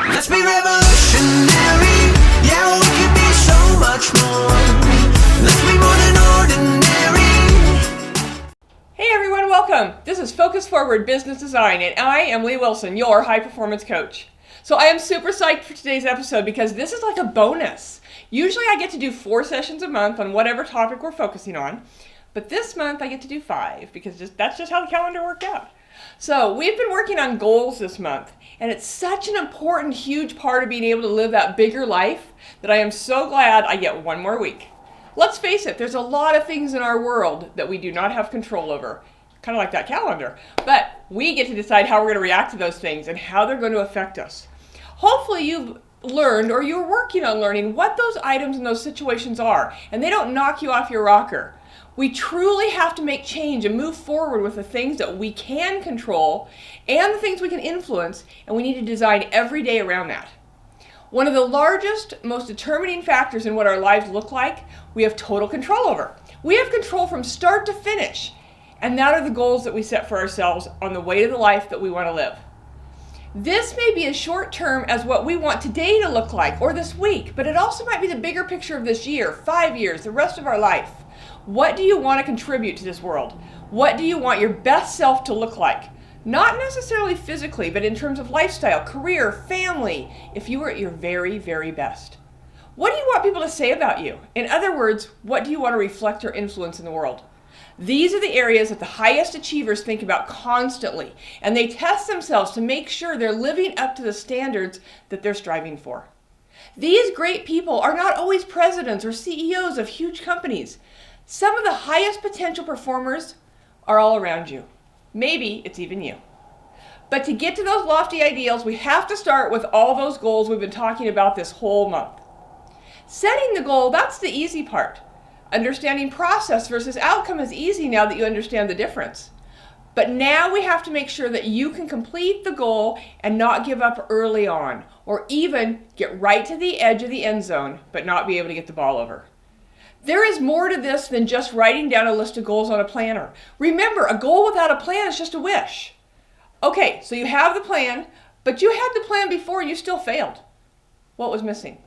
Let's be revolutionary. Yeah, we can be so much more. Let's be more than ordinary. Hey everyone, welcome. This is Focus Forward Business Design, and I am Lee Wilson, your high performance coach. So I am super psyched for today's episode because this is like a bonus. Usually I get to do 4 sessions a month on whatever topic we're focusing on, but this month I get to do 5 because that's just how the calendar worked out. So we've been working on goals this month, and it's such an important, huge part of being able to live that bigger life that I am so glad I get 1 more week. Let's face it, there's a lot of things in our world that we do not have control over, kind of like that calendar, but we get to decide how we're going to react to those things and how they're going to affect us. Hopefully you've learned, or you're working on learning, what those items and those situations are, and they don't knock you off your rocker. We truly have to make change and move forward with the things that we can control and the things we can influence, and we need to design every day around that. One of the largest, most determining factors in what our lives look like, we have total control over. We have control from start to finish, and that are the goals that we set for ourselves on the way to the life that we want to live. This may be as short term as what we want today to look like, or this week, but it also might be the bigger picture of this year, 5 years, the rest of our life. What do you want to contribute to this world? What do you want your best self to look like? Not necessarily physically, but in terms of lifestyle, career, family, if you were at your very, very best. What do you want people to say about you? In other words, what do you want to reflect or influence in the world? These are the areas that the highest achievers think about constantly, and they test themselves to make sure they're living up to the standards that they're striving for. These great people are not always presidents or CEOs of huge companies. Some of the highest potential performers are all around you. Maybe it's even you. But to get to those lofty ideals, we have to start with all those goals we've been talking about this whole month. Setting the goal, that's the easy part. Understanding process versus outcome is easy now that you understand the difference. But now we have to make sure that you can complete the goal and not give up early on, or even get right to the edge of the end zone, but not be able to get the ball over. There is more to this than just writing down a list of goals on a planner. Remember, a goal without a plan is just a wish. Okay, so you have the plan, but you had the plan before and you still failed. What was missing?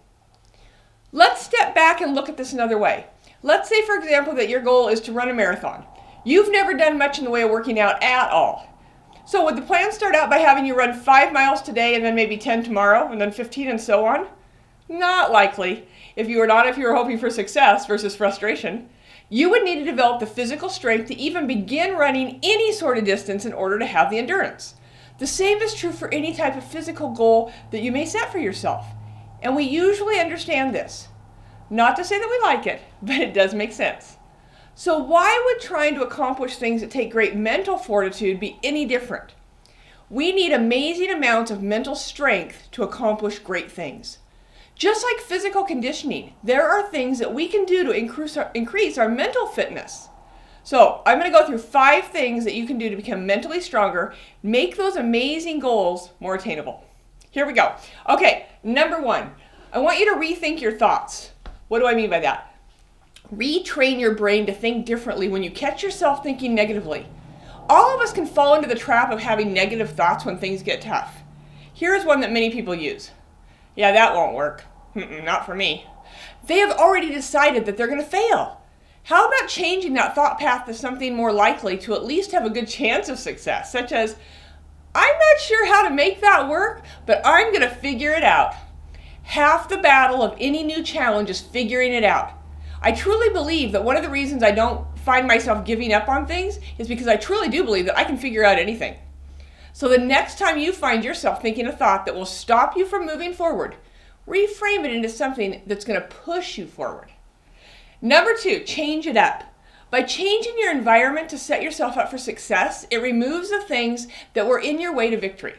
Let's step back and look at this another way. Let's say, for example, that your goal is to run a marathon. You've never done much in the way of working out at all. So would the plan start out by having you run 5 miles today and then maybe 10 tomorrow and then 15 and so on? Not likely. If you were hoping for success versus frustration, you would need to develop the physical strength to even begin running any sort of distance in order to have the endurance. The same is true for any type of physical goal that you may set for yourself. And we usually understand this. Not to say that we like it, but it does make sense. So why would trying to accomplish things that take great mental fortitude be any different? We need amazing amounts of mental strength to accomplish great things. Just like physical conditioning, there are things that we can do to increase our mental fitness. So I'm going to go through 5 things that you can do to become mentally stronger, make those amazing goals more attainable. Here we go. Okay, number 1, I want you to rethink your thoughts. What do I mean by that? Retrain your brain to think differently when you catch yourself thinking negatively. All of us can fall into the trap of having negative thoughts when things get tough. Here's one that many people use. Yeah, that won't work. Not for me. They have already decided that they're going to fail. How about changing that thought path to something more likely to at least have a good chance of success, such as, I'm not sure how to make that work, but I'm going to figure it out. Half the battle of any new challenge is figuring it out. I truly believe that one of the reasons I don't find myself giving up on things is because I truly do believe that I can figure out anything. So the next time you find yourself thinking a thought that will stop you from moving forward, reframe it into something that's going to push you forward. Number 2, change it up. By changing your environment to set yourself up for success, it removes the things that were in your way to victory.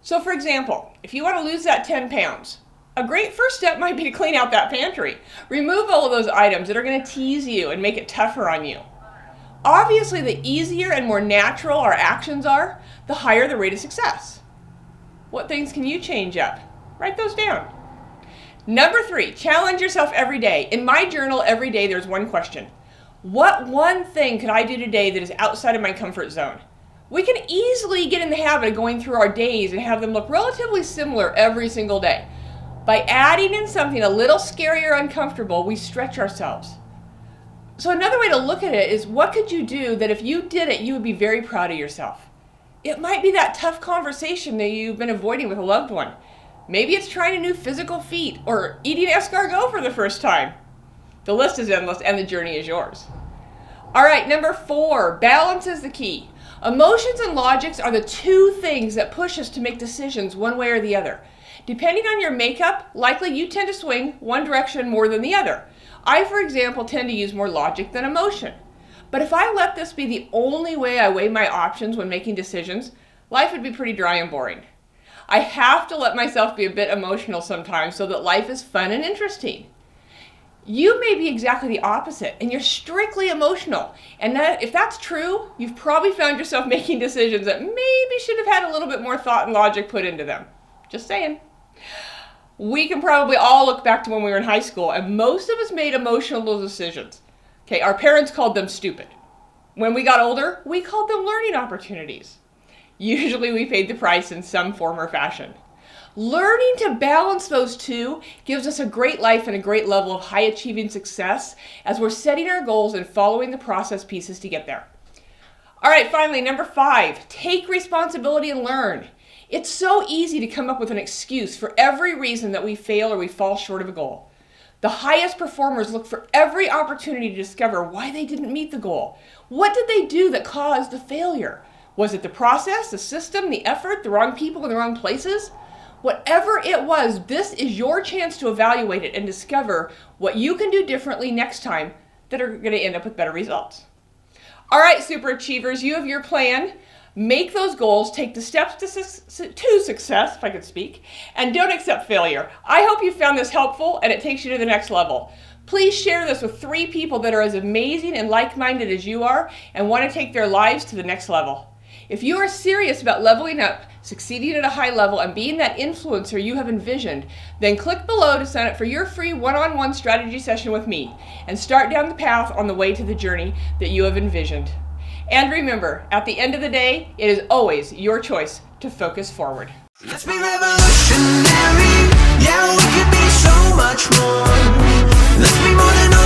So for example, if you want to lose that 10 pounds, a great first step might be to clean out that pantry. Remove all of those items that are going to tease you and make it tougher on you. Obviously, the easier and more natural our actions are, the higher the rate of success. What things can you change up? Write those down. Number 3, challenge yourself every day. In my journal, every day there's one question. What one thing could I do today that is outside of my comfort zone? We can easily get in the habit of going through our days and have them look relatively similar every single day. By adding in something a little scary or uncomfortable, we stretch ourselves. So another way to look at it is, what could you do that if you did it, you would be very proud of yourself? It might be that tough conversation that you've been avoiding with a loved one. Maybe it's trying a new physical feat or eating escargot for the first time. The list is endless and the journey is yours. All right, number 4, balance is the key. Emotions and logics are the two things that push us to make decisions one way or the other. Depending on your makeup, likely you tend to swing one direction more than the other. I, for example, tend to use more logic than emotion. But if I let this be the only way I weigh my options when making decisions, life would be pretty dry and boring. I have to let myself be a bit emotional sometimes so that life is fun and interesting. You may be exactly the opposite, and you're strictly emotional. And if that's true, you've probably found yourself making decisions that maybe should have had a little bit more thought and logic put into them. Just saying. We can probably all look back to when we were in high school, and most of us made emotional decisions. Okay, our parents called them stupid. When we got older, we called them learning opportunities. Usually we paid the price in some form or fashion. Learning to balance those two gives us a great life and a great level of high achieving success as we're setting our goals and following the process pieces to get there. All right, finally, number 5, take responsibility and learn. It's so easy to come up with an excuse for every reason that we fail or we fall short of a goal. The highest performers look for every opportunity to discover why they didn't meet the goal. What did they do that caused the failure? Was it the process, the system, the effort, the wrong people in the wrong places? Whatever it was, this is your chance to evaluate it and discover what you can do differently next time that are going to end up with better results. All right, super achievers, you have your plan. Make those goals, take the steps to success, if I could speak, and don't accept failure. I hope you found this helpful and it takes you to the next level. Please share this with 3 people that are as amazing and like-minded as you are and want to take their lives to the next level. If you are serious about leveling up, succeeding at a high level, and being that influencer you have envisioned, then click below to sign up for your free one-on-one strategy session with me and start down the path on the way to the journey that you have envisioned. And remember, at the end of the day, it is always your choice to focus forward. Let's be revolutionary. Yeah, we could be so much more. Let's be more than